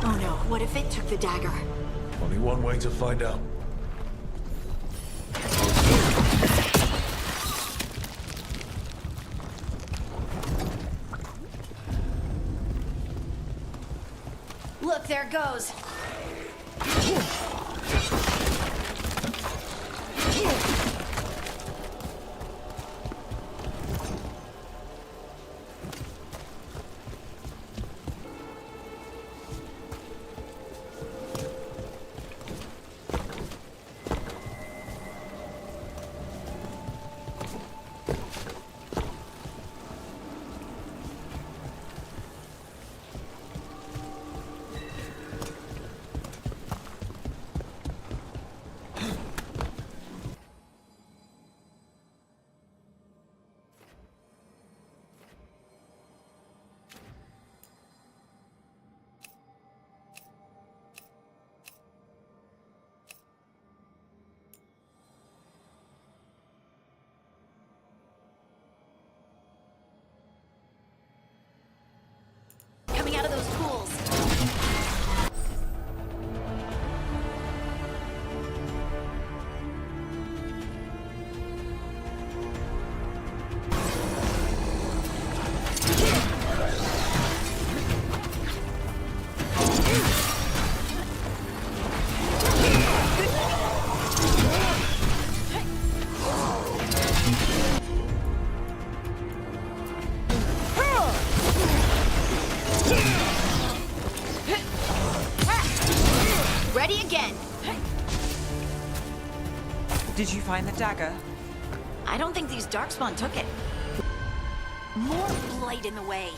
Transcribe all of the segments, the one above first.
Oh no, what if it took the dagger? Only one way to find out. Look, there it goes. Coming out of those pools. Ready again. Did you find the dagger? I don't think these Darkspawn took it. More blight in the way.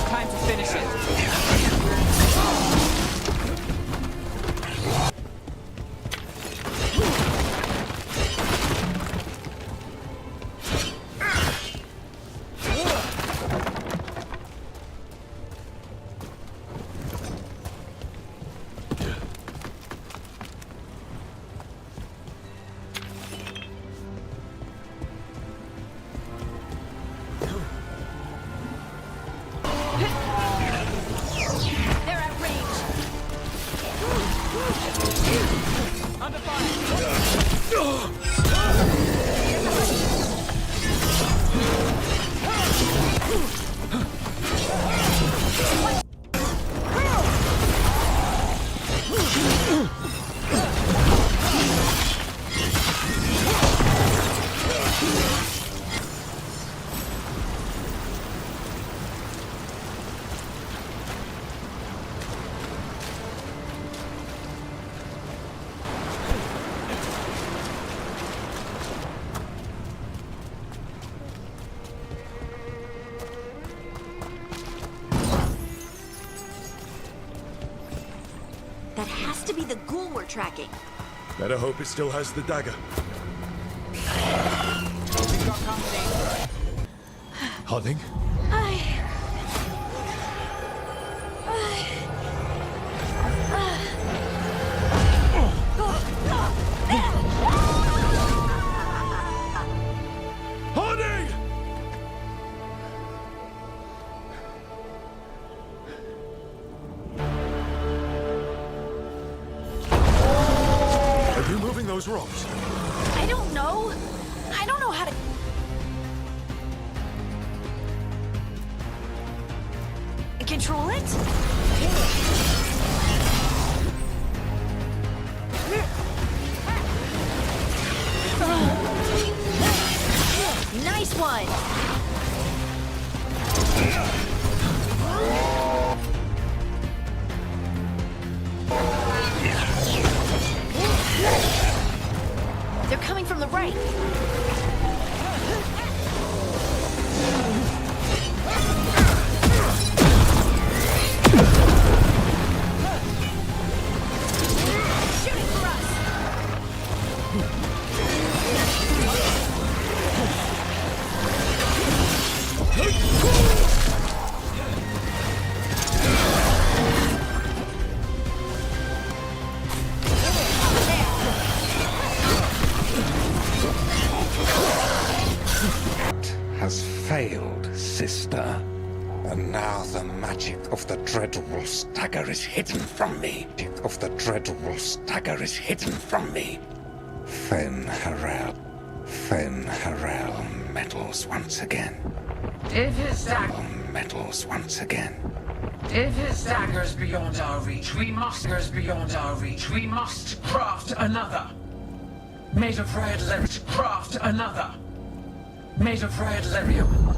Time to finish it. They're at range. Under fire. That has to be the ghoul we're tracking. Better hope it still has the dagger. We've got company. Hunting? Hunting! Are you moving those rocks? I don't know. I don't know how to... Control it? Nice one! failed, sister. And now the magic of the Dreadwolf's dagger is hidden from me. Magic of the Dreadwolf's dagger is hidden from me. Fen Harel meddles once again. If his dagger Meddles once again. If his dagger's beyond our reach, we must craft another. Made of red lyrium. Craft another. Made of red lyrium.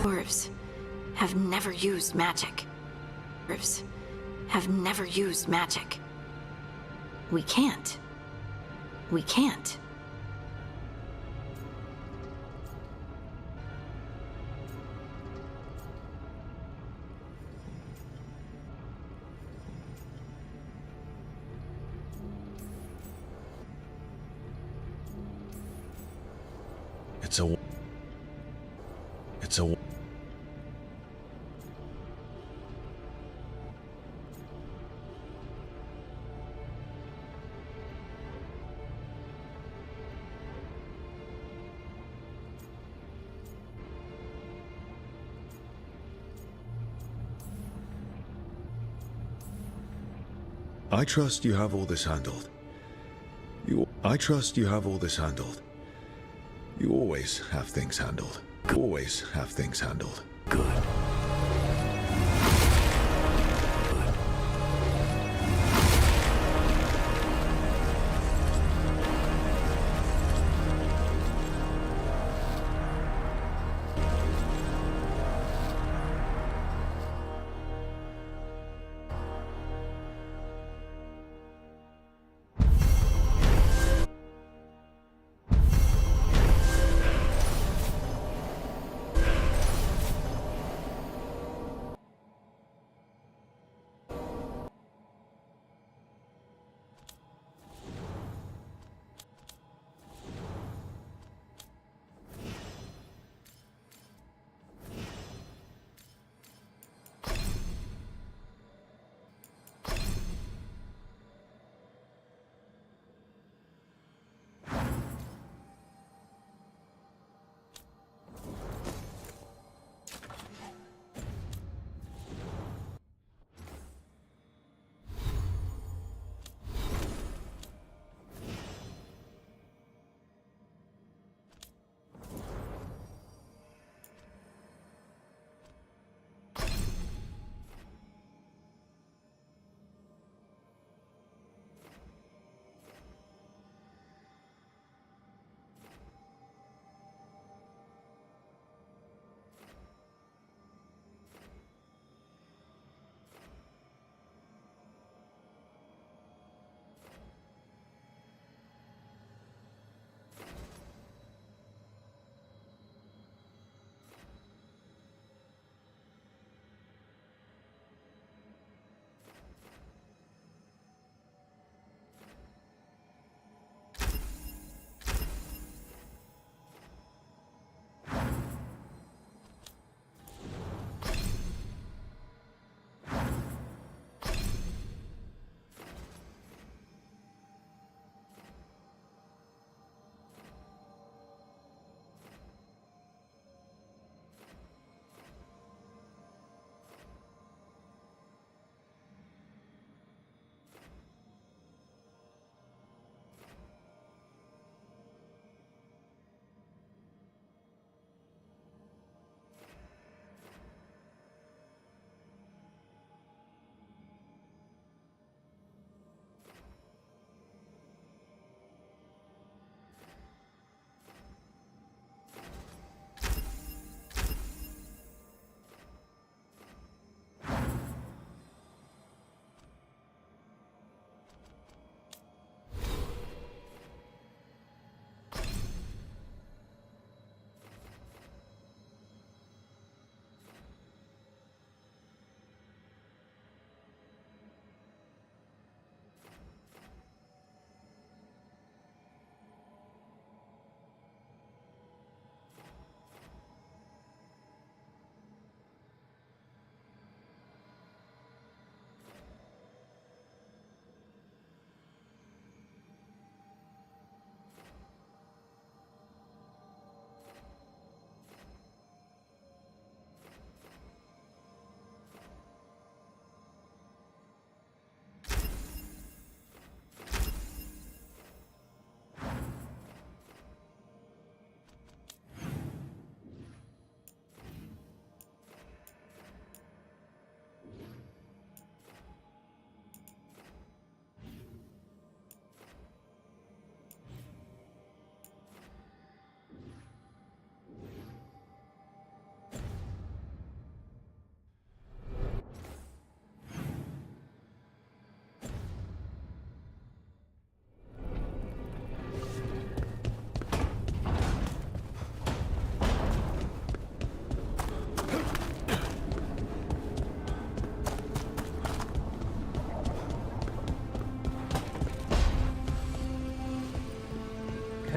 Dwarves have never used magic. Dwarves have never used magic. We can't. We can't. It's a... I trust you have all this handled. I trust you have all this handled. You always have things handled. Always have things handled. Good.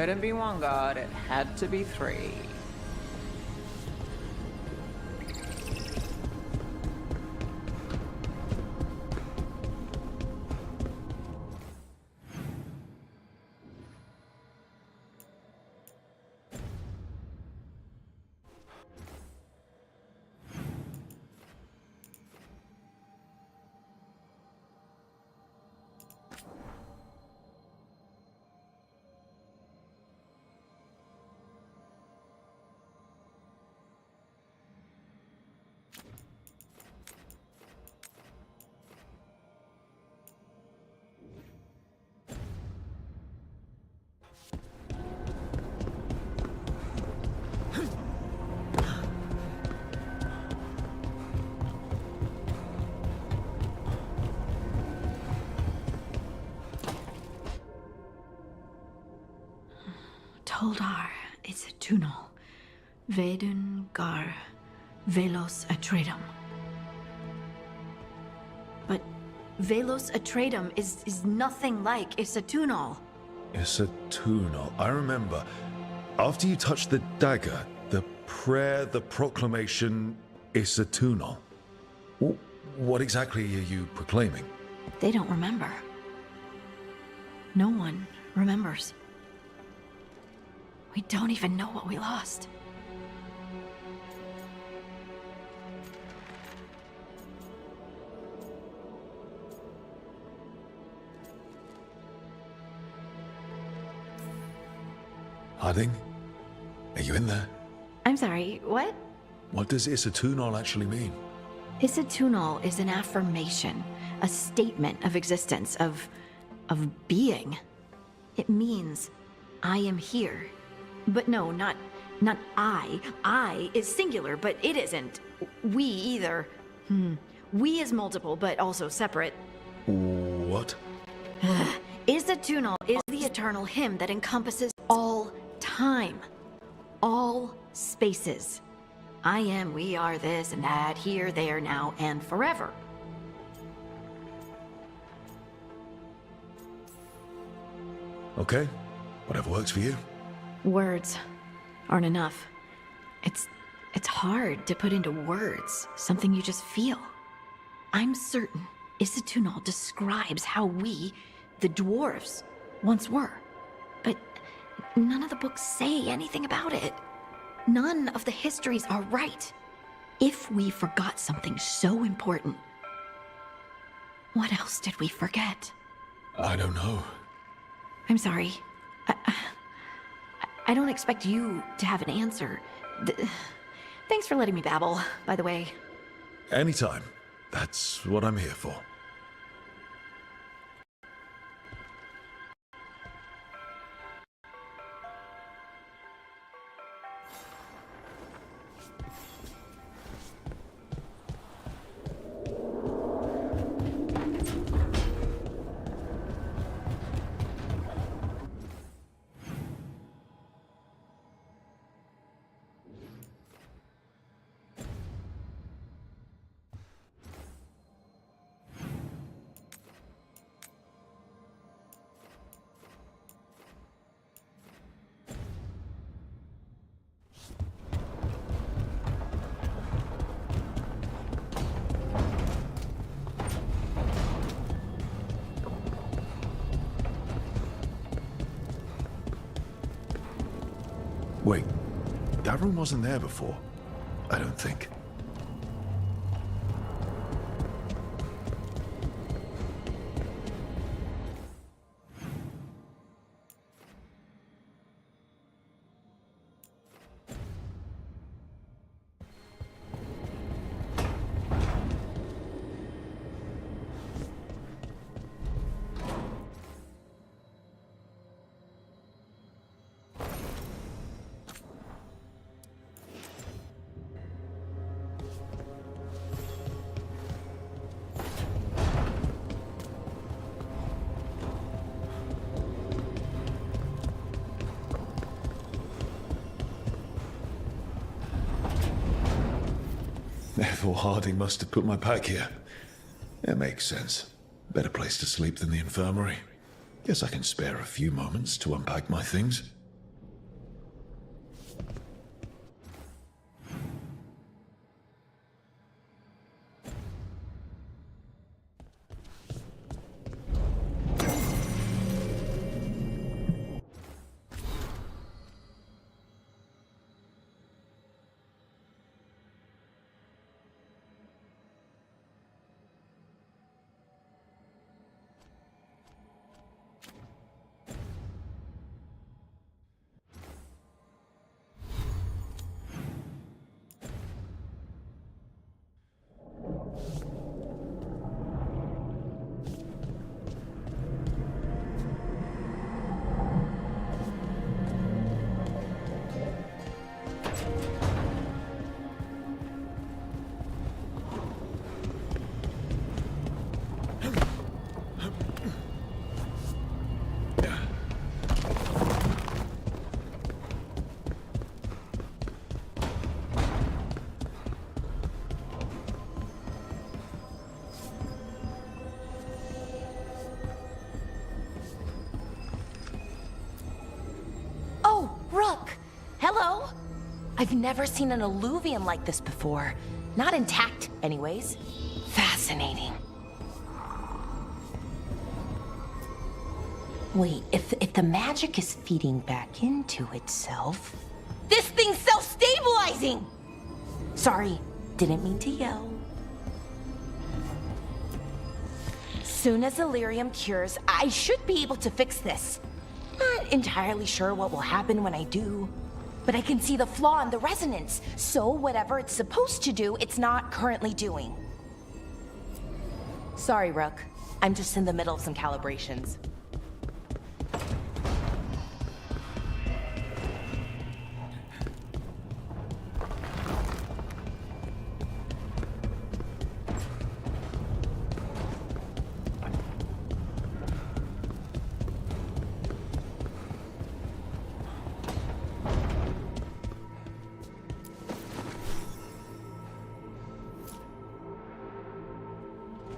couldn't be one god, it had to be three. Toldar, it's a tunnel. Veilguard, Velos Atreidim. But Velos Atreidim is nothing like Isatunal. Isatunal. I remember. After you touched the dagger, the prayer, the proclamation, Isatunal. What exactly are you proclaiming? They don't remember. No one remembers. We don't even know what we lost. Harding? Are you in there? I'm sorry, what? What does Isatunal actually mean? Isatunal is an affirmation, a statement of existence, of being. It means, I am here. But no, not I. I is singular, but it isn't. We either. We is multiple, but also separate. What? Isatunal is the eternal hymn that encompasses all time. All spaces. I am, we are, this and that, here, there, now, and forever. Okay. Whatever works for you. Words aren't enough. It's hard to put into words something you just feel. I'm certain Isatunal describes how we, the dwarves, once were. But none of the books say anything about it. None of the histories are right. If we forgot something so important, what else did we forget? I don't know. I'm sorry. I don't expect you to have an answer. Thanks for letting me babble, by the way. Anytime. That's what I'm here for. Wait, that room wasn't there before. I don't think. Therefore, Harding must have put my pack here. It makes sense. Better place to sleep than the infirmary. Guess I can spare a few moments to unpack my things. Rook! Hello? I've never seen an alluvium like this before. Not intact, anyways. Fascinating. Wait, if the magic is feeding back into itself... This thing's self-stabilizing! Sorry, didn't mean to yell. Soon as Illyrium cures, I should be able to fix this. Not entirely sure what will happen when I do. But I can see the flaw in the resonance, so whatever it's supposed to do, it's not currently doing. Sorry, Rook. I'm just in the middle of some calibrations.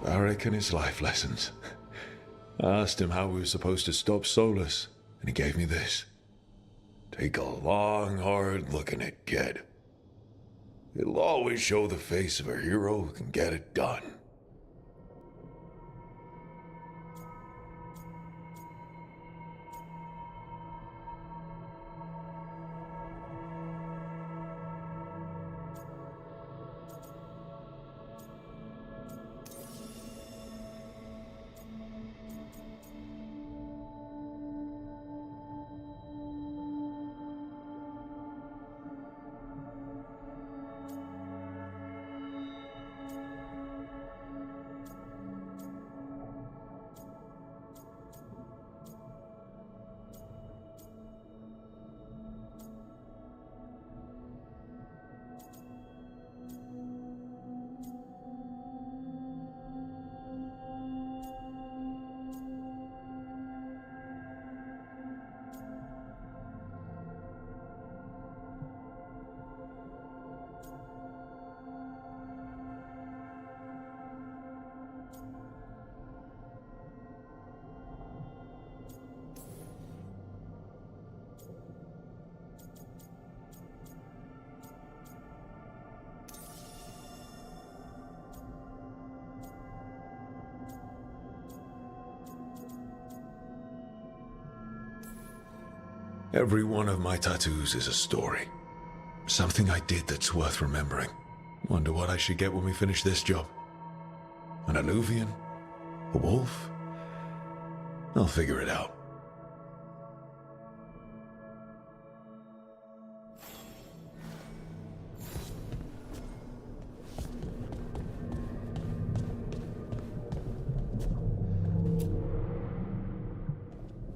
Varric and his life lessons. I asked him how we were supposed to stop Solus, and he gave me this. Take a long, hard look at it, kid. It'll always show the face of a hero who can get it done. Every one of my tattoos is a story. Something I did that's worth remembering. Wonder what I should get when we finish this job. An alluvian? A wolf? I'll figure it out.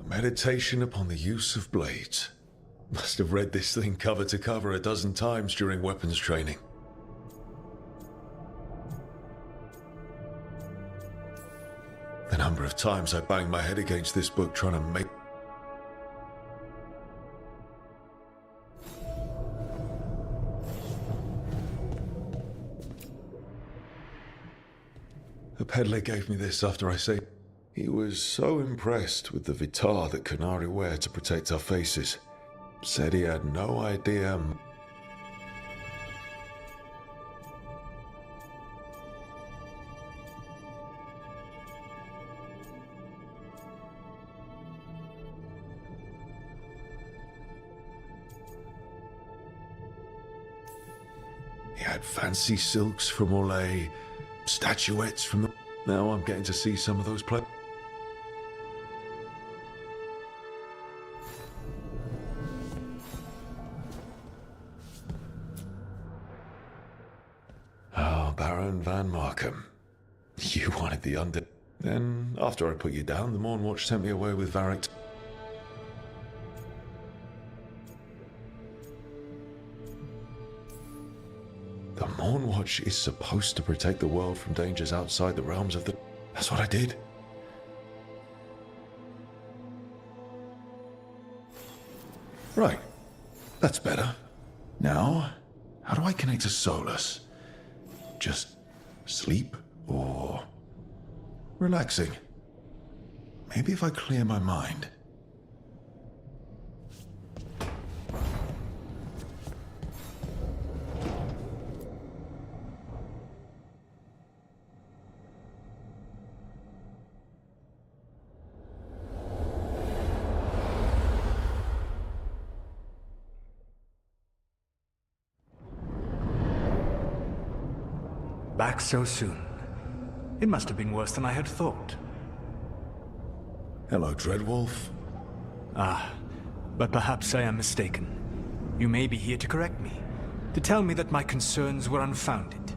Meditation upon the use of blades. Must have read this thing cover to cover a dozen times during weapons training. The number of times I banged my head against this book trying to make... The peddler gave me this after I saved... He was so impressed with the vitar that Qunari wear to protect our faces. Said he had no idea. He had fancy silks from Orlais, statuettes from the... Now I'm getting to see some of those places. Baron Van Markham. You wanted the under... Then, after I put you down, the Mornwatch sent me away with Varric. The Mornwatch is supposed to protect the world from dangers outside the realms of the... That's what I did. Right. That's better. Now, how do I connect to Solus? Just sleep or relaxing? Maybe if I clear my mind. back so soon. It must have been worse than I had thought. Hello, Dreadwolf. But perhaps I am mistaken. You may be here to correct me, to tell me that my concerns were unfounded.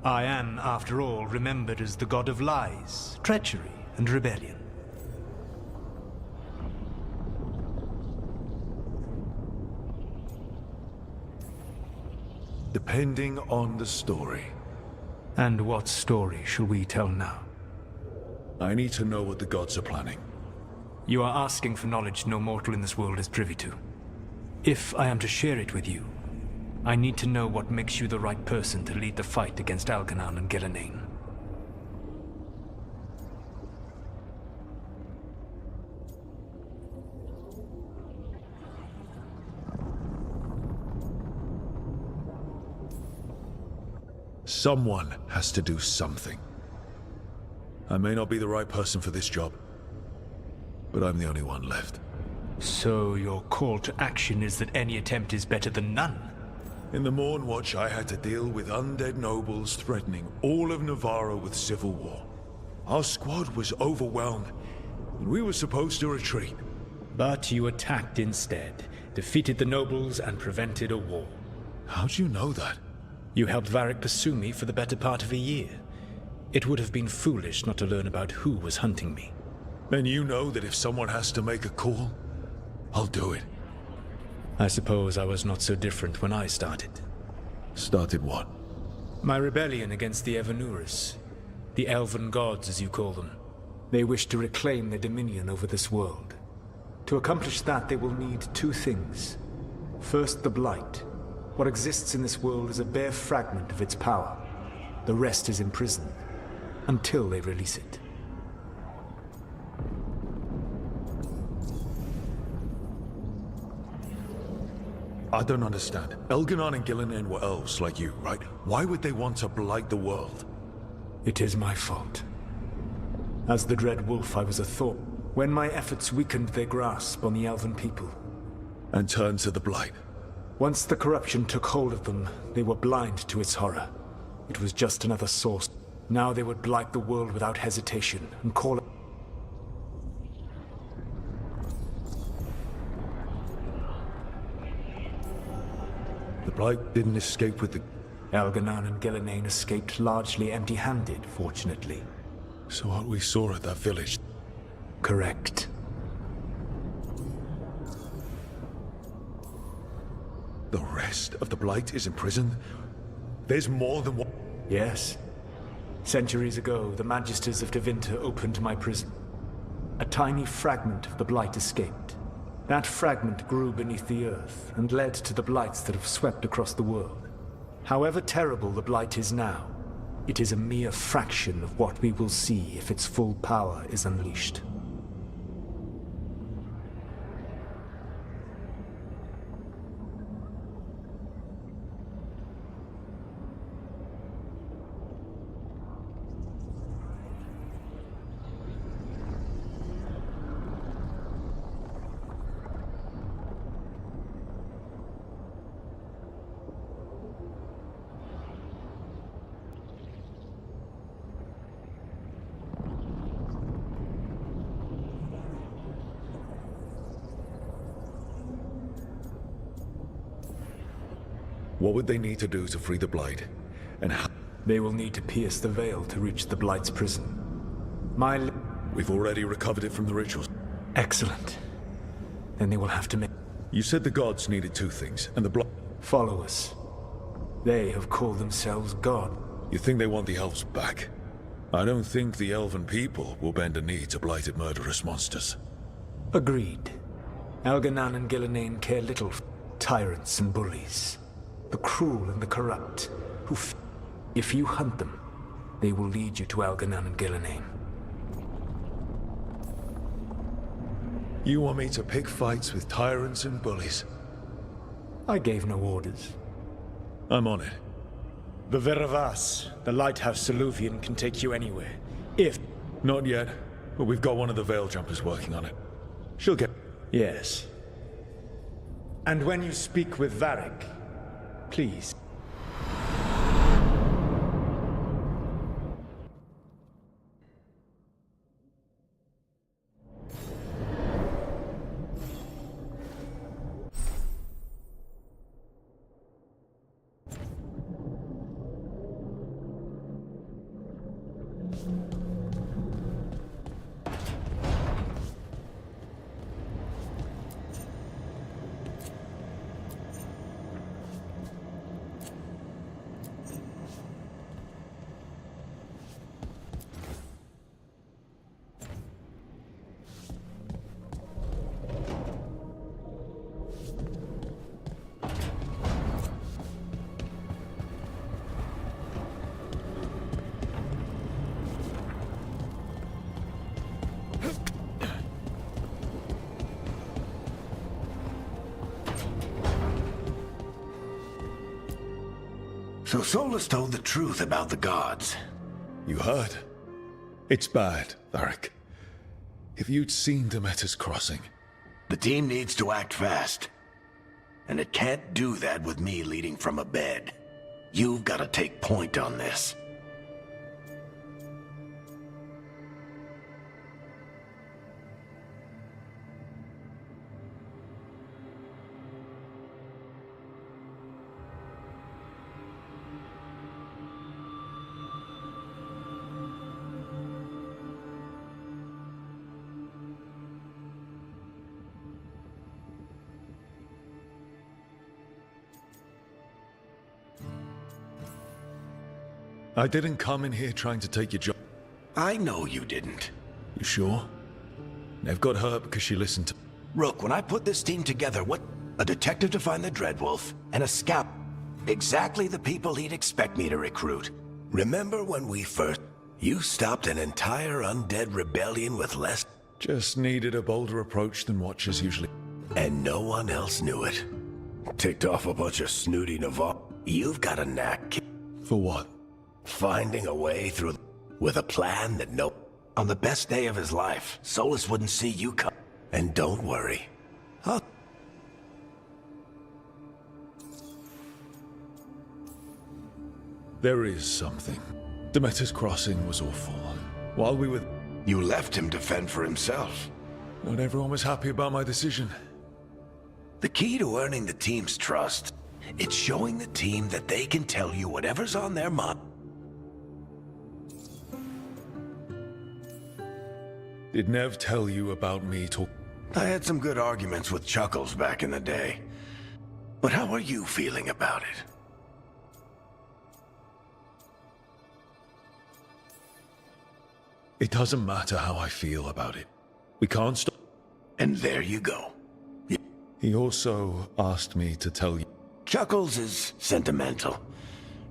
I am, after all, remembered as the god of lies, treachery, and rebellion. Depending on the story. And what story shall we tell now? I need to know what the gods are planning. You are asking for knowledge no mortal in this world is privy to. If I am to share it with you, I need to know what makes you the right person to lead the fight against Algernon and Gillenane. Someone has to do something. I may not be the right person for this job, but I'm the only one left. So your call to action is that any attempt is better than none? In the Morn Watch, I had to deal with undead nobles threatening all of Navarro with civil war. Our squad was overwhelmed, and we were supposed to retreat. But you attacked instead, defeated the nobles, and prevented a war. How'd you know that? You helped Varric pursue me for the better part of a year. It would have been foolish not to learn about who was hunting me. Then you know that if someone has to make a call, I'll do it. I suppose I was not so different when I started. Started what? My rebellion against the Evanurus. The Elven Gods, as you call them. They wish to reclaim their dominion over this world. To accomplish that, they will need two things. First, the Blight. What exists in this world is a bare fragment of its power. The rest is imprisoned, until they release it. I don't understand. Elganon and Gillenane were elves like you, right? Why would they want to blight the world? It is my fault. As the Dread Wolf, I was a thorn when my efforts weakened their grasp on the Elven people. And turned to the blight. Once the corruption took hold of them, they were blind to its horror. It was just another source. Now they would blight the world without hesitation and call it. The blight didn't escape with the... Elganon and Gillenane escaped largely empty-handed, fortunately. So what we saw at that village... Correct. The rest of the blight is imprisoned? There's more than one... Yes. Centuries ago, the Magisters of Tevinter opened my prison. A tiny fragment of the blight escaped. That fragment grew beneath the earth and led to the blights that have swept across the world. However terrible the blight is now, it is a mere fraction of what we will see if its full power is unleashed. What would they need to do to free the blight? And how... They will need to pierce the veil to reach the Blight's prison. We've already recovered it from the rituals. Excellent. Then they will have to make... You said the gods needed two things, and the blight... Follow us. They have called themselves God. You think they want the elves back? I don't think the elven people will bend a knee to blighted murderous monsters. Agreed. Elganon and Gillenane care little for tyrants and bullies. The cruel and the corrupt, who if you hunt them, they will lead you to Elganon and Gillenane. You want me to pick fights with tyrants and bullies? I gave no orders. I'm on it. The Veravas, the lighthouse Soluvian, can take you anywhere. If... Not yet, but we've got one of the Veil Jumpers working on it. She'll get... Yes. And when you speak with Varric, please. So Solus told the truth about the gods. You heard? It's bad, Varric. If you'd seen Demeter's crossing... The team needs to act fast. And it can't do that with me leading from a bed. You've got to take point on this. I didn't come in here trying to take your job. I know you didn't. You sure? Nev got hurt because she listened to... Rook, when I put this team together, what? A detective to find the Dreadwolf, and a scout. Exactly the people he'd expect me to recruit. Remember when we first... You stopped an entire undead rebellion with less... Just needed a bolder approach than Watchers usually... And no one else knew it. Ticked off a bunch of snooty Navarre. You've got a knack. For what? Finding a way through... With a plan that no... On the best day of his life, Solus wouldn't see you come. And don't worry. There is something. Demeter's crossing was awful. While we were... You left him to fend for himself. Not everyone was happy about my decision. The key to earning the team's trust, it's showing the team that they can tell you whatever's on their mind. Did Nev tell you about me talk... I had some good arguments with Chuckles back in the day. But how are you feeling about it? It doesn't matter how I feel about it. We can't stop... And there you go. He also asked me to tell you... Chuckles is sentimental.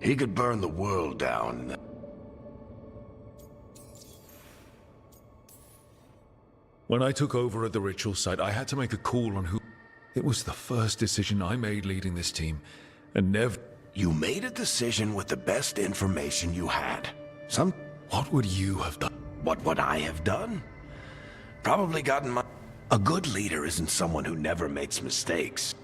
He could burn the world down. When I took over at the ritual site, I had to make a call on who... It was the first decision I made leading this team, and Nev... You made a decision with the best information you had. What would you have done? What would I have done? Probably gotten my... A good leader isn't someone who never makes mistakes.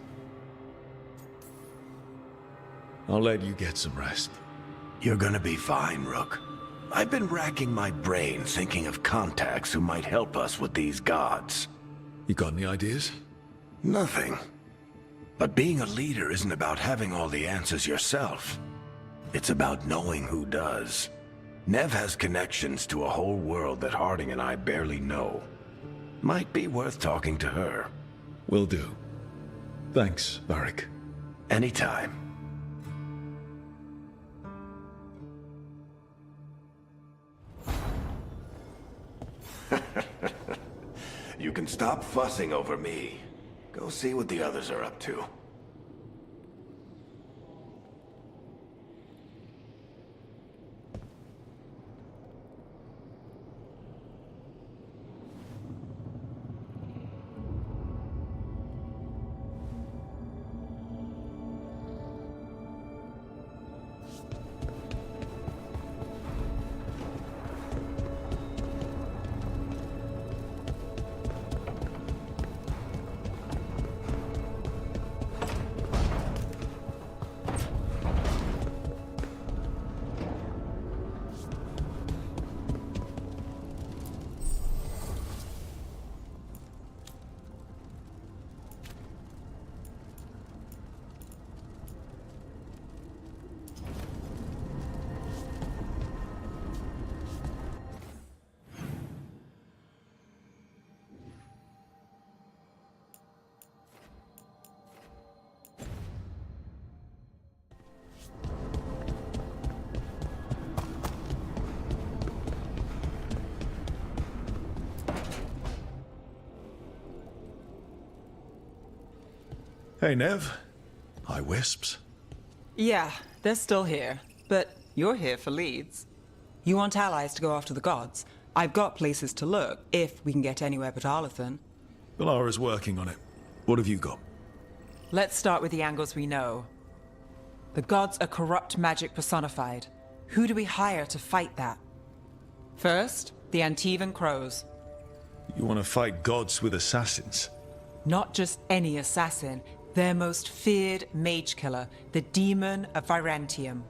I'll let you get some rest. You're gonna be fine, Rook. I've been racking my brain thinking of contacts who might help us with these gods. You got any ideas? Nothing. But being a leader isn't about having all the answers yourself. It's about knowing who does. Nev has connections to a whole world that Harding and I barely know. Might be worth talking to her. Will do. Thanks, Varric. Anytime. You can stop fussing over me. Go see what the others are up to. Hey, Nev. Hi, Wisps. Yeah, they're still here. But you're here for leads. You want allies to go after the gods? I've got places to look, if we can get anywhere but Arlathan. Valara's working on it. What have you got? Let's start with the angles we know. The gods are corrupt magic personified. Who do we hire to fight that? First, the Antivan Crows. You want to fight gods with assassins? Not just any assassin, their most feared mage killer, the Demon of Virantium.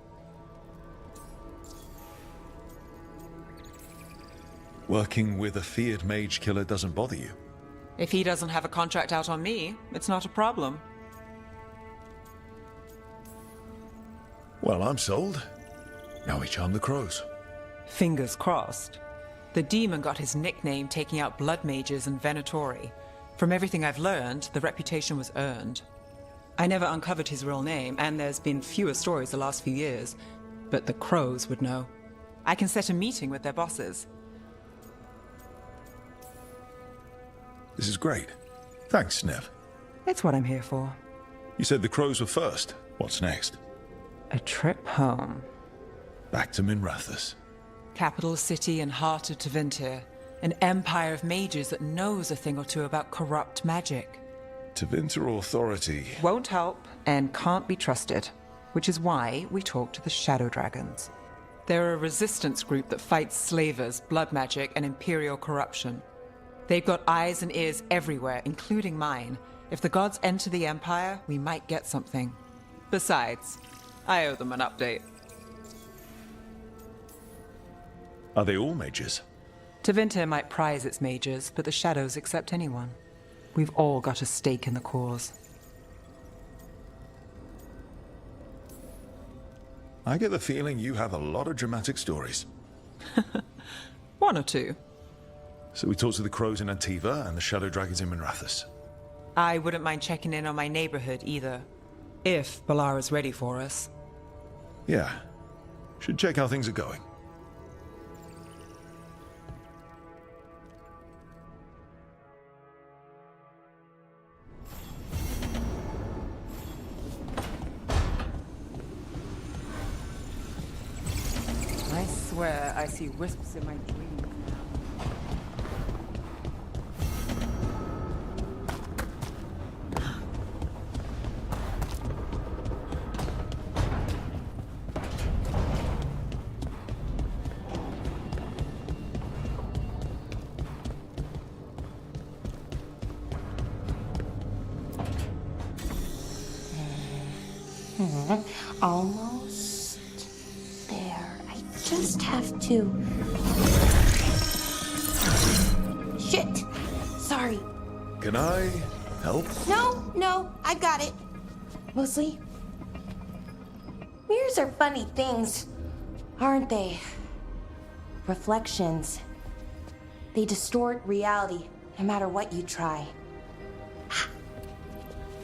Working with a feared mage killer doesn't bother you? If he doesn't have a contract out on me, it's not a problem. Well, I'm sold. Now we charm the crows. Fingers crossed. The demon got his nickname taking out blood mages and Venatori. From everything I've learned, the reputation was earned. I never uncovered his real name, and there's been fewer stories the last few years, but the crows would know. I can set a meeting with their bosses. This is great. Thanks, Nev. It's what I'm here for. You said the crows were first. What's next? A trip home. Back to Minrathous. Capital city and heart of Tevinter. An empire of mages that knows a thing or two about corrupt magic. Tevinter Authority. Won't help and can't be trusted, which is why we talk to the Shadow Dragons. They're a resistance group that fights slavers, blood magic, and imperial corruption. They've got eyes and ears everywhere, including mine. If the gods enter the Empire, we might get something. Besides, I owe them an update. Are they all mages? Tevinter might prize its mages, but the Shadows accept anyone. We've all got a stake in the cause. I get the feeling you have a lot of dramatic stories. One or two. So we talked to the crows in Antiva and the shadow dragons in Minrathous. I wouldn't mind checking in on my neighborhood either. If Balara's ready for us. Yeah. Should check how things are going. I swear I see wisps in my dreams now. Almost there. I just have to... Shit! Sorry. Can I help? No, I've got it. Mostly. Mirrors are funny things, aren't they? Reflections. They distort reality, no matter what you try.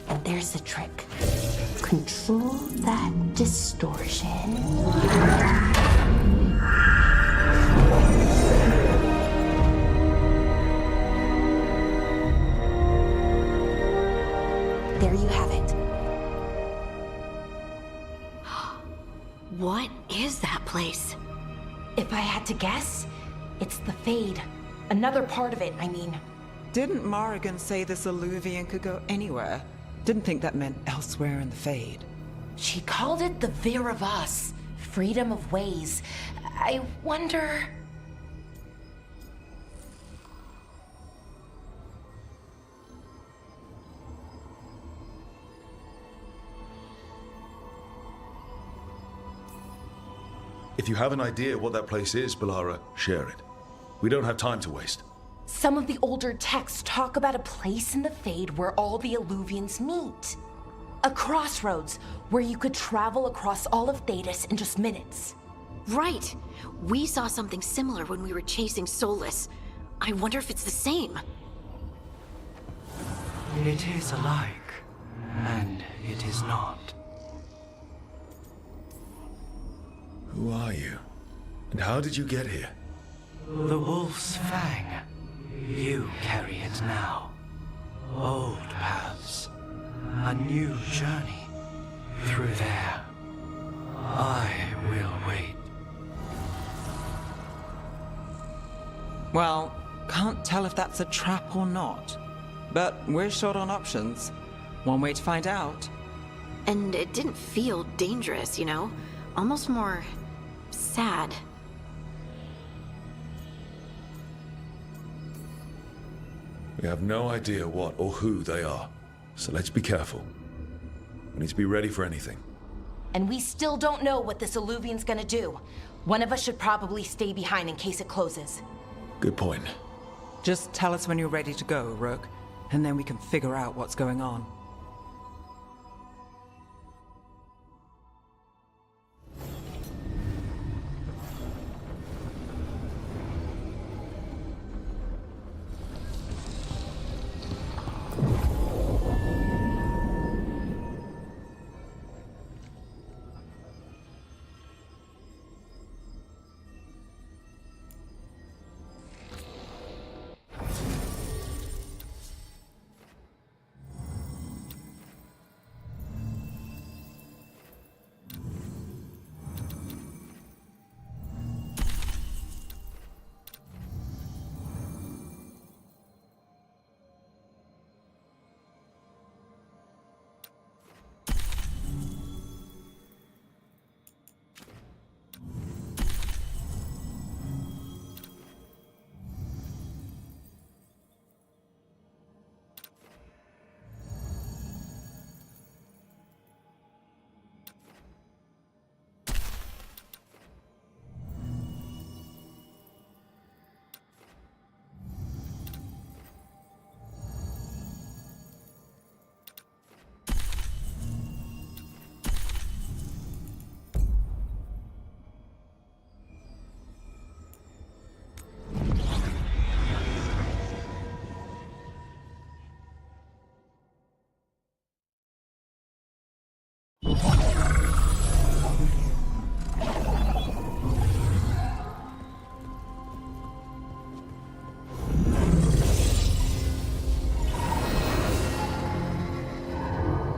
And there's the trick. Control that distortion. There you have it. What is that place? If I had to guess, it's the Fade. Another part of it, I mean. Didn't Morrigan say this Illuvian could go anywhere? Didn't think that meant elsewhere in the Fade. She called it the Vir of Us, freedom of ways. I wonder... If you have an idea what that place is, Balara, share it. We don't have time to waste. Some of the older texts talk about a place in the Fade where all the Illuvians meet. A crossroads where you could travel across all of Thedas in just minutes. Right. We saw something similar when we were chasing Solus. I wonder if it's the same. It is alike, and it is not. Who are you? And how did you get here? The Wolf's Fang. You carry it now. Old paths. A new journey. Through there. I will wait. Well, can't tell if that's a trap or not. But we're short on options. One way to find out. And it didn't feel dangerous, you know? Almost more sad. We have no idea what or who they are, so let's be careful. We need to be ready for anything. And we still don't know what this alluvian's gonna do. One of us should probably stay behind in case it closes. Good point. Just tell us when you're ready to go, Rook, and then we can figure out what's going on.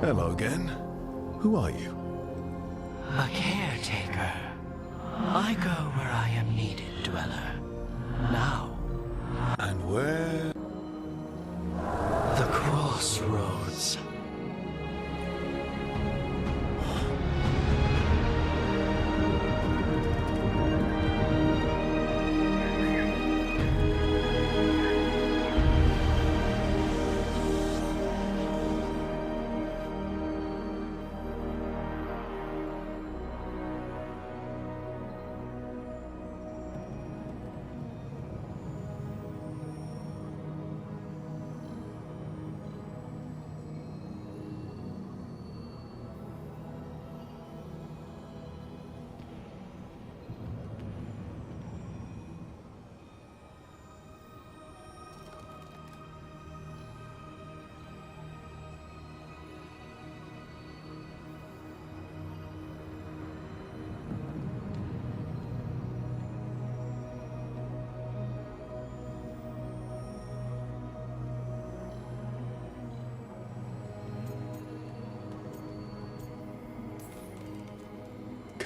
Hello again. Who are you? A caretaker. I go where I am needed, Dweller. Now, And where? the crossroads.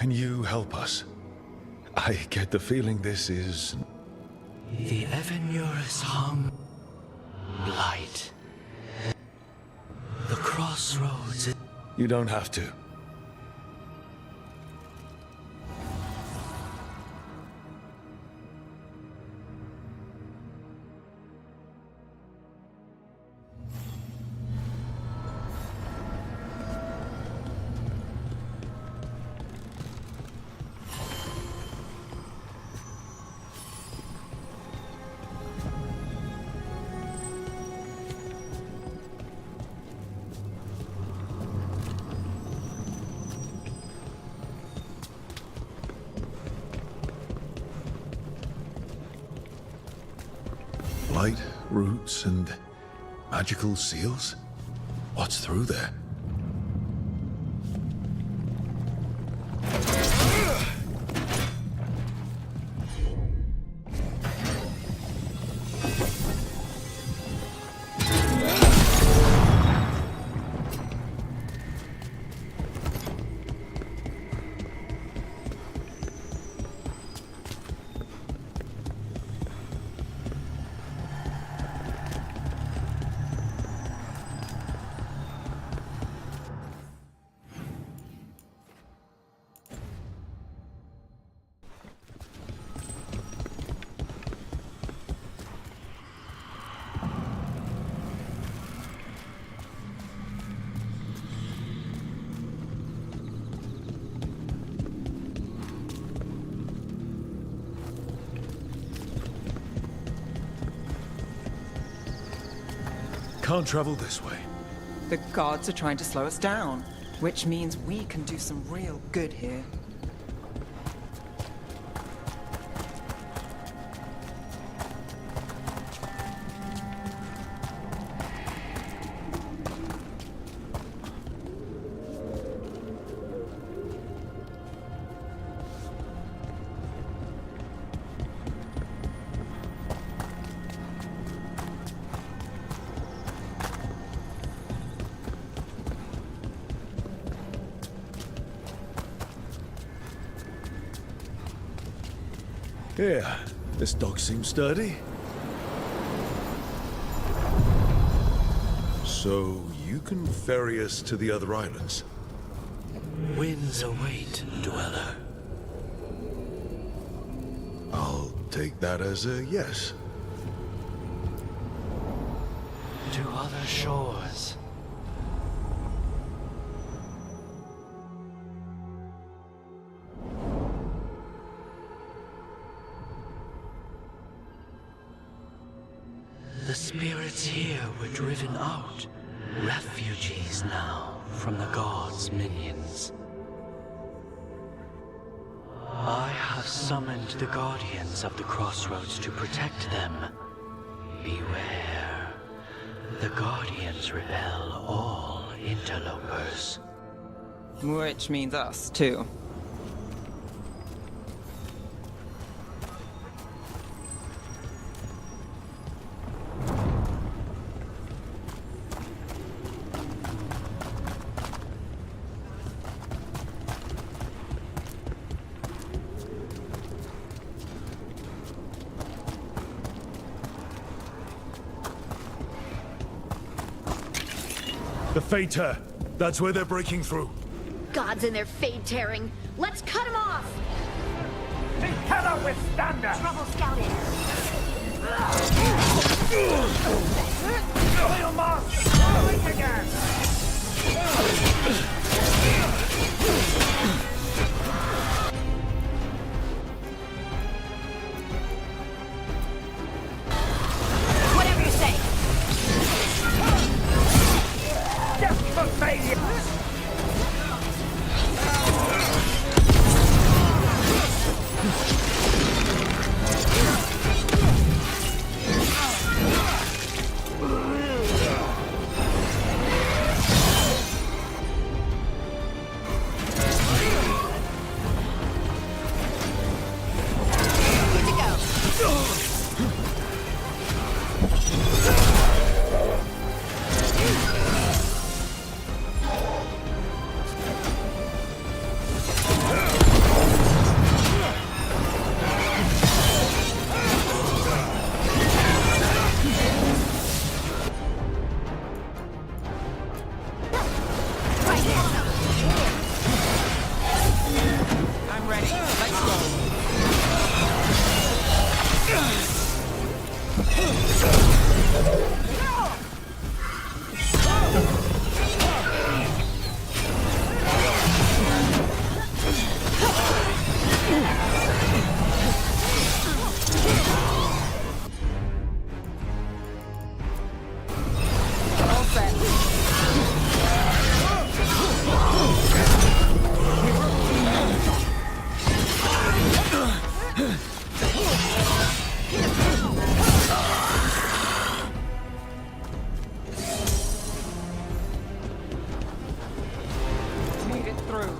Can you help us? I get the feeling this is... The Evenurus hung light. The crossroads. You don't have to. Light, roots, and magical seals? What's through there? can't travel this way. The gods are trying to slow us down, which means we can do some real good here. Here, this dog seems sturdy. So, you can ferry us to the other islands? Winds await, dweller. I'll take that as a yes. To other shores. The spirits here were driven out, refugees now from the gods' minions. I have summoned the guardians of the crossroads to protect them. Beware. The guardians repel all interlopers. Which means us, too. The Fater! That's where they're breaking through. Gods and their fade tearing. Let's cut them off! They cannot withstand us! Trouble scouted. Royal Master! Fight again! Whatever you say. Just for failure! Good to go. I'm ready. Let's go. All set. Made it through.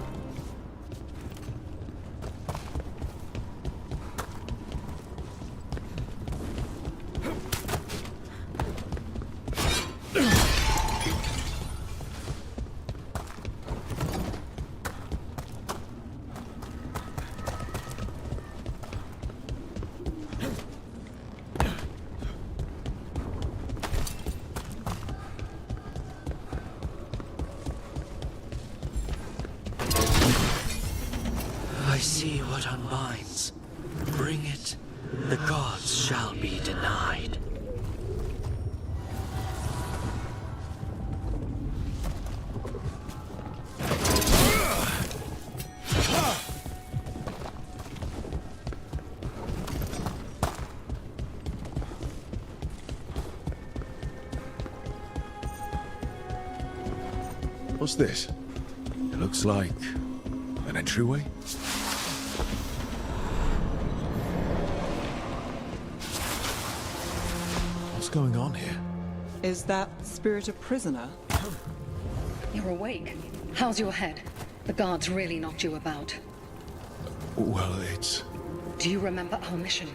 I see what unbinds. Bring it, the gods shall be denied. What's this? It looks like an entryway? What's going on here? Is that spirit a prisoner? You're awake. How's your head? The guards really knocked you about. Well, it's... Do you remember our mission?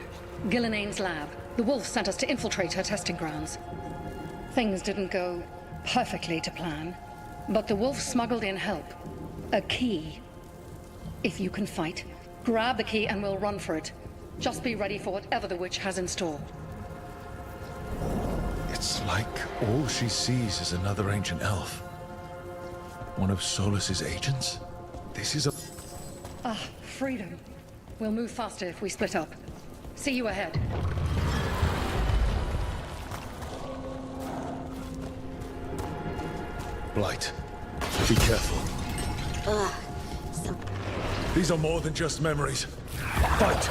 Gillinane's lab. The wolf sent us to infiltrate her testing grounds. Things didn't go perfectly to plan, but the wolf smuggled in help. A key. If you can fight, grab the key and we'll run for it. Just be ready for whatever the witch has in store. It's like all she sees is another ancient elf. One of Solus's agents? This is a... Ah, freedom. We'll move faster if we split up. See you ahead. Blight. Be careful. These are more than just memories. Fight!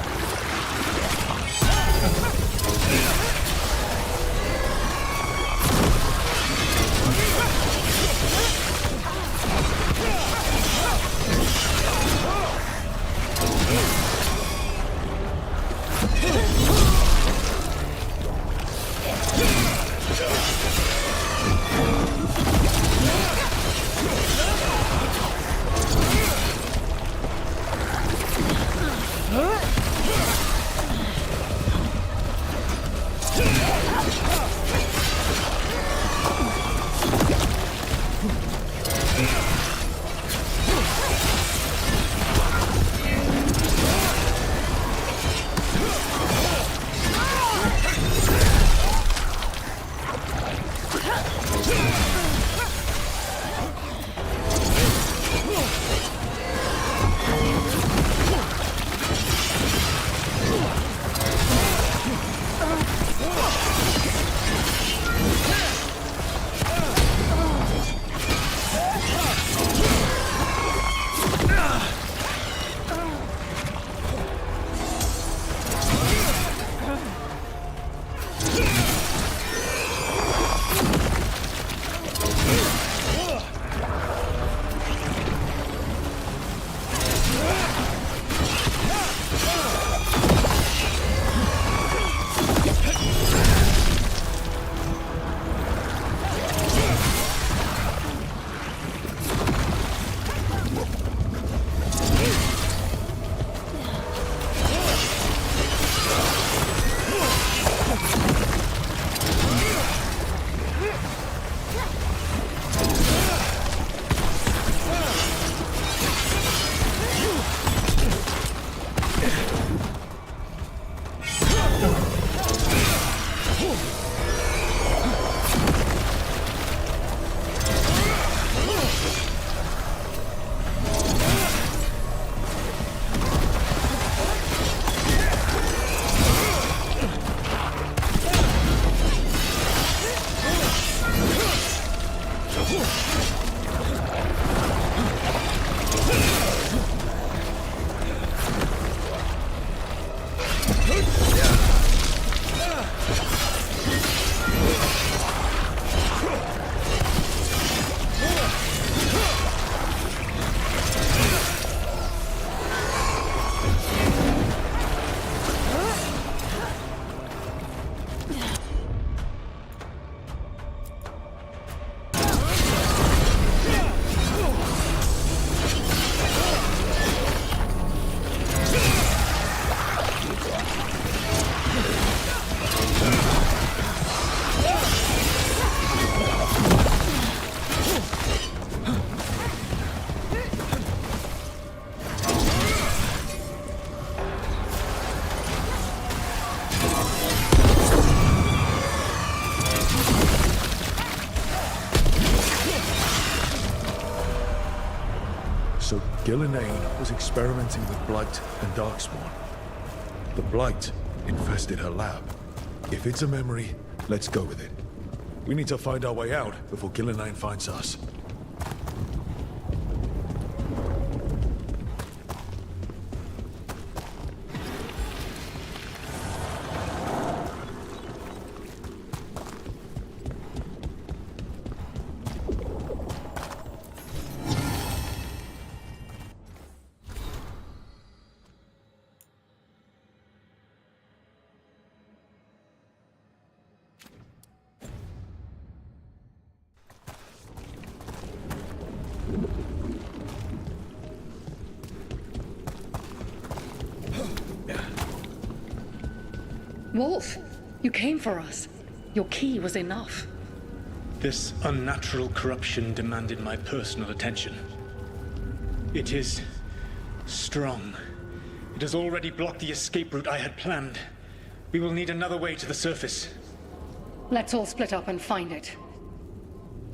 So Gillinane was experimenting with Blight and Darkspawn. The Blight infested her lab. If it's a memory, let's go with it. We need to find our way out before Gillinane finds us. Wolf, you came for us. Your key was enough. This unnatural corruption demanded my personal attention. It is strong. It has already blocked the escape route I had planned. We will need another way to the surface. Let's all split up and find it.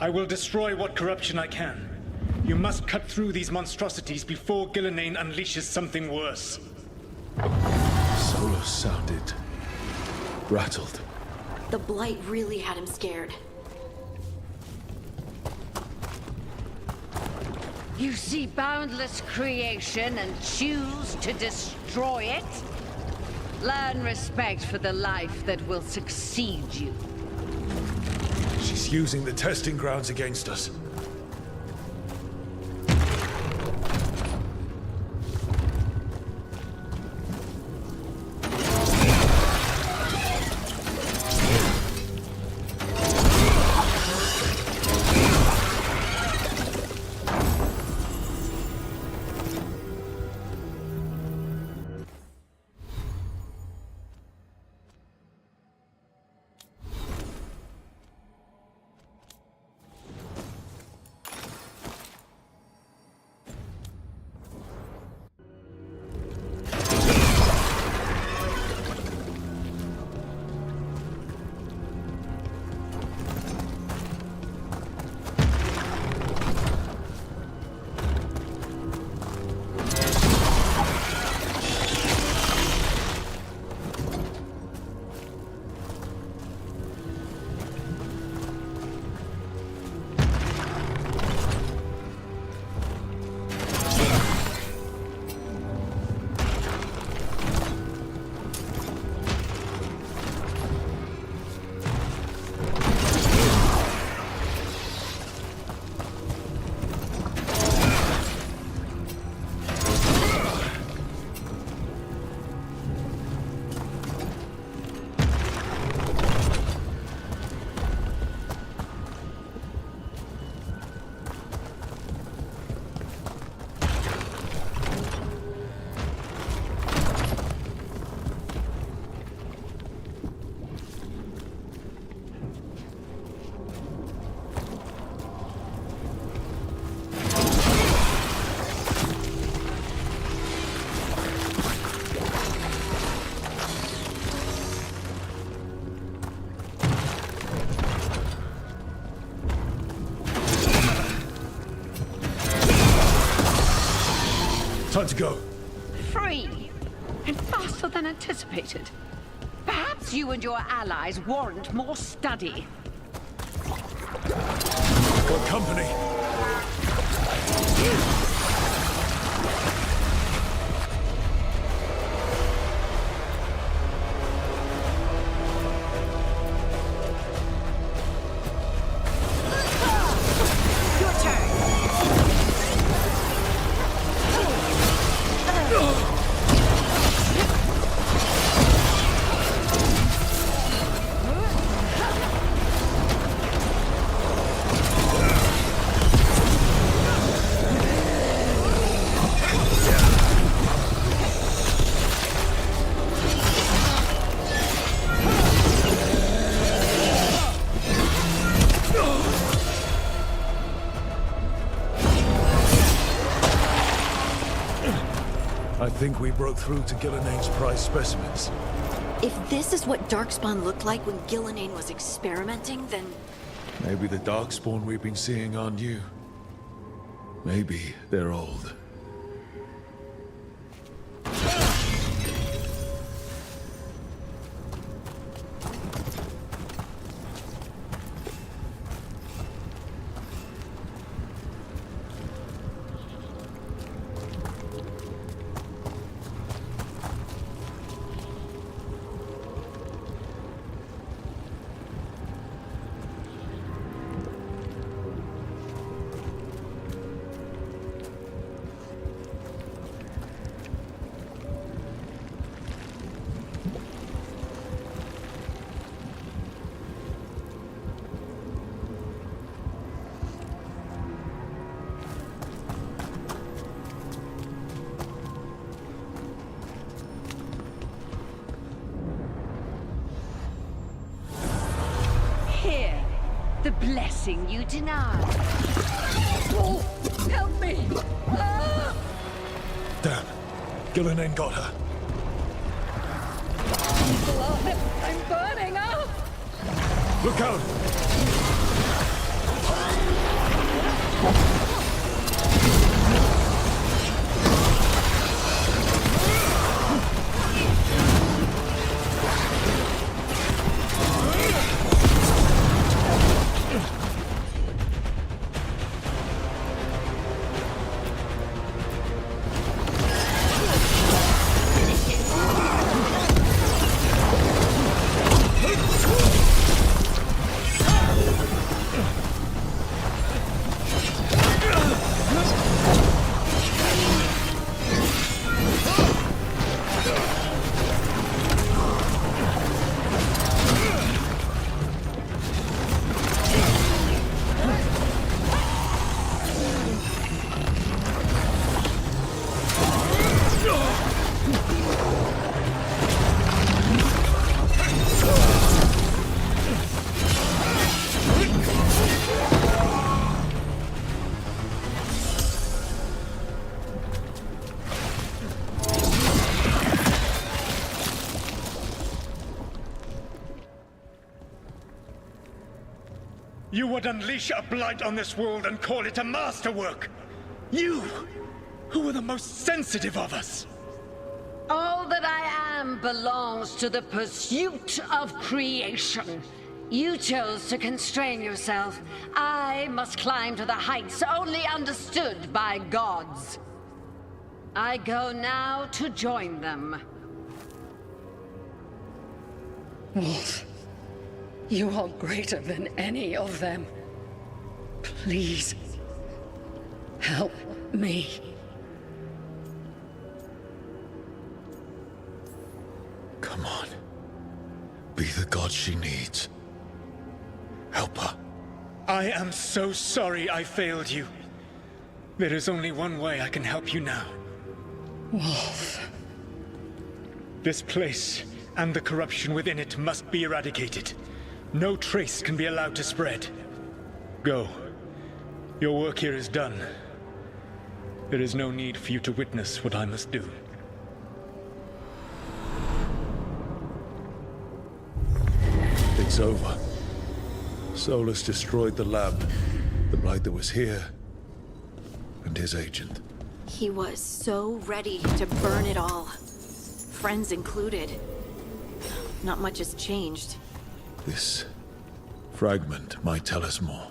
I will destroy what corruption I can. You must cut through these monstrosities before Gillenane unleashes something worse. Solus sounded rattled. The Blight really had him scared. You see boundless creation and choose to destroy it? Learn respect for the life that will succeed you. She's using the testing grounds against us. Time to go. Free! And faster than anticipated. Perhaps you and your allies warrant more study. Got company. Your turn! I think we broke through to Gillenane's prized specimens. If this is what Darkspawn looked like when Gillenane was experimenting, then... Maybe the Darkspawn we've been seeing aren't new. Maybe they're old. blessing you deny. Oh, help me! Ah! Damn. Gillenane got her. Blood! I'm burning up! Look out! You would unleash a blight on this world and call it a masterwork! You, who are the most sensitive of us! All that I am belongs to the pursuit of creation. You chose to constrain yourself. I must climb to the heights only understood by gods. I go now to join them. Wolf, you are greater than any of them. Please, help me. Come on. Be the god she needs. Help her. I am so sorry I failed you. There is only one way I can help you now. Wolf. This place and the corruption within it must be eradicated. No trace can be allowed to spread. Go. Your work here is done. There is no need for you to witness what I must do. It's over. Solus destroyed the lab, the blight that was here, and his agent. He was so ready to burn it all. Friends included. Not much has changed. This fragment might tell us more.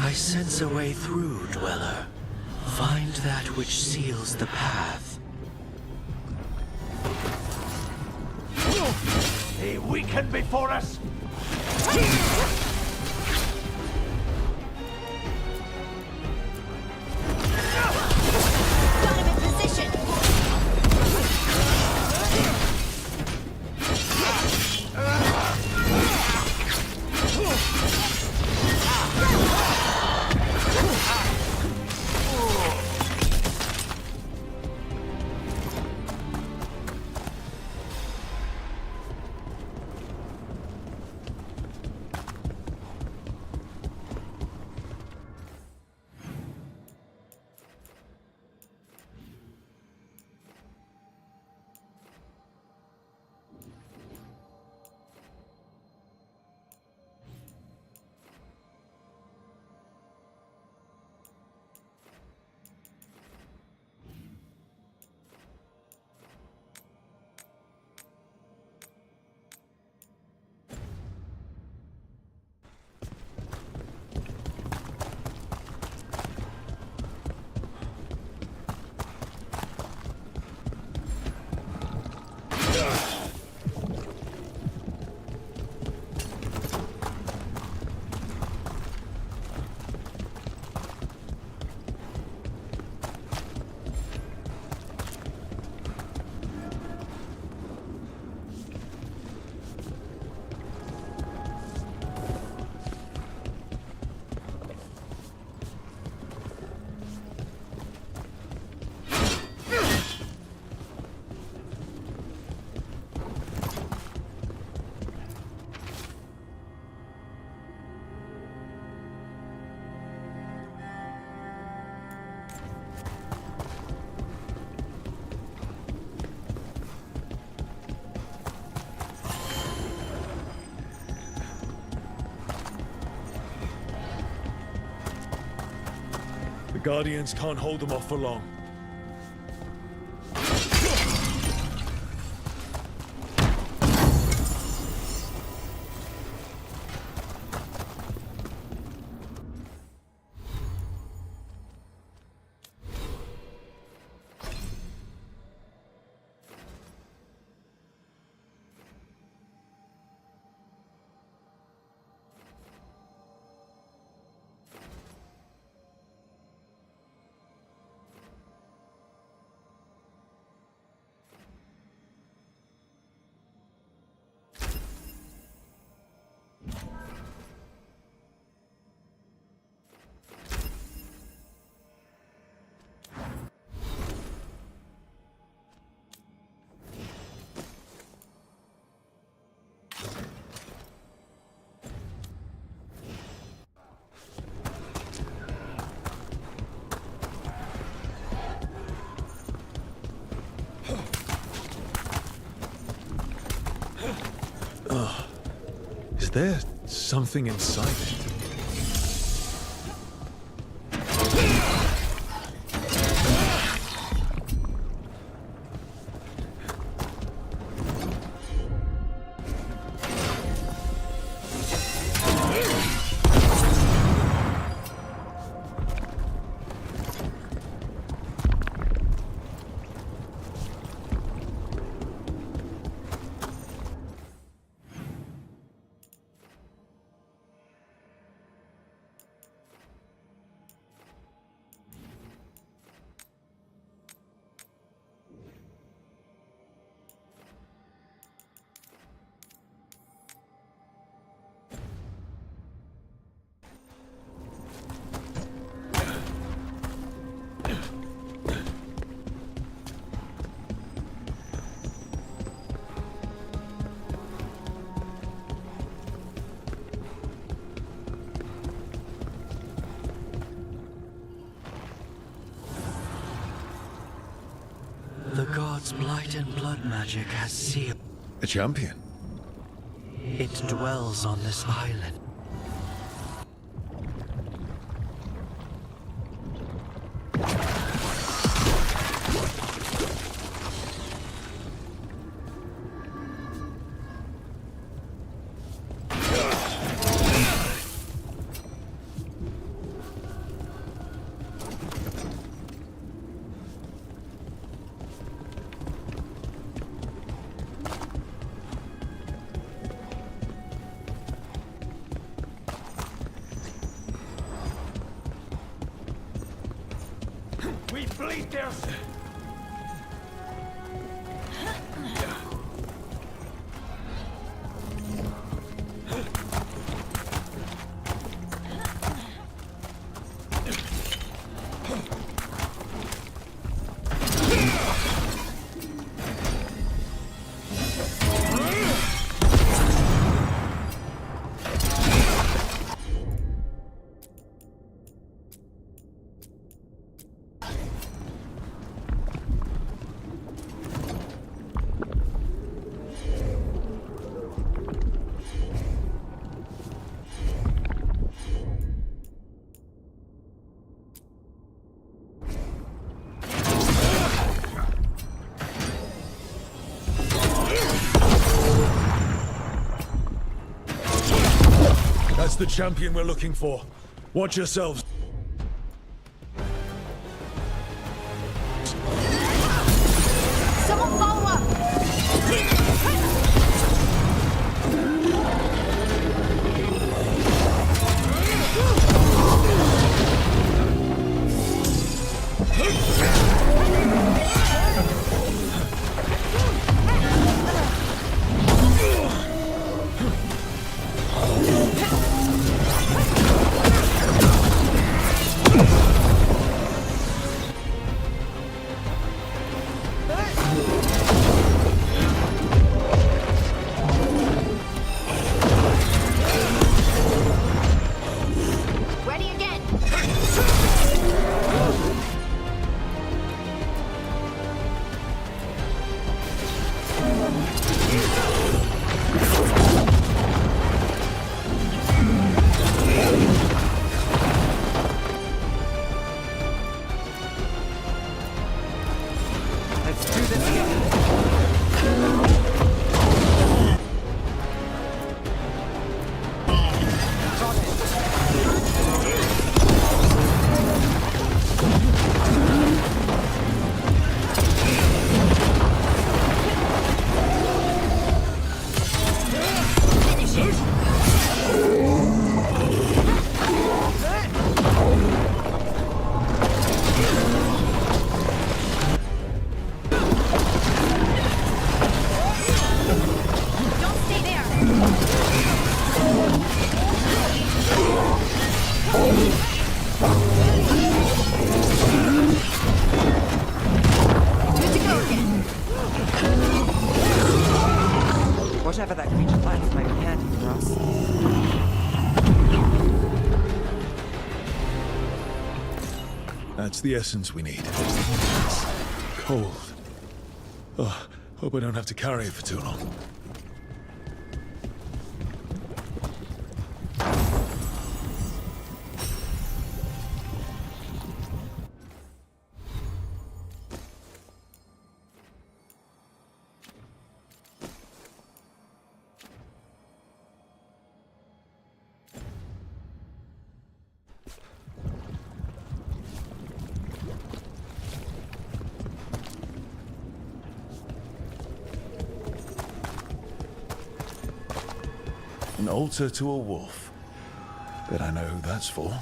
I sense a way through, Dweller. Find that which seals the path. They weaken before us! Got him in position! The Guardians can't hold them off for long. Is there something inside it? The god's blight and blood magic has sealed. A champion? It dwells on this island. We bleed their... That's the champion we're looking for. Watch yourselves. Someone follow up! Ready again! Let's do this again. Don't stay there! Good to go again. Whatever that creature lacks might be handy for us. That's the essence we need. It's cold. Oh, hope I don't have to carry it for too long. An altar to a wolf. Bet I know who that's for.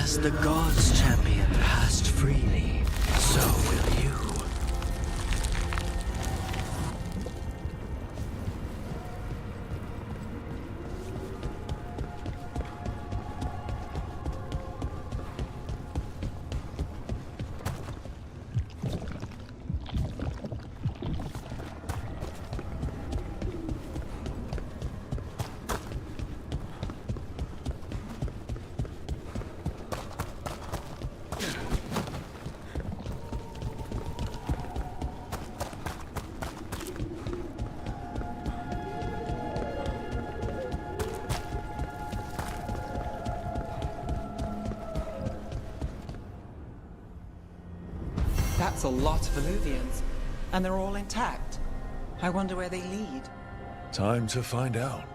As the gods' champion passed freely, so will you. That's a lot of Illuvians, and they're all intact. I wonder where they lead. Time to find out.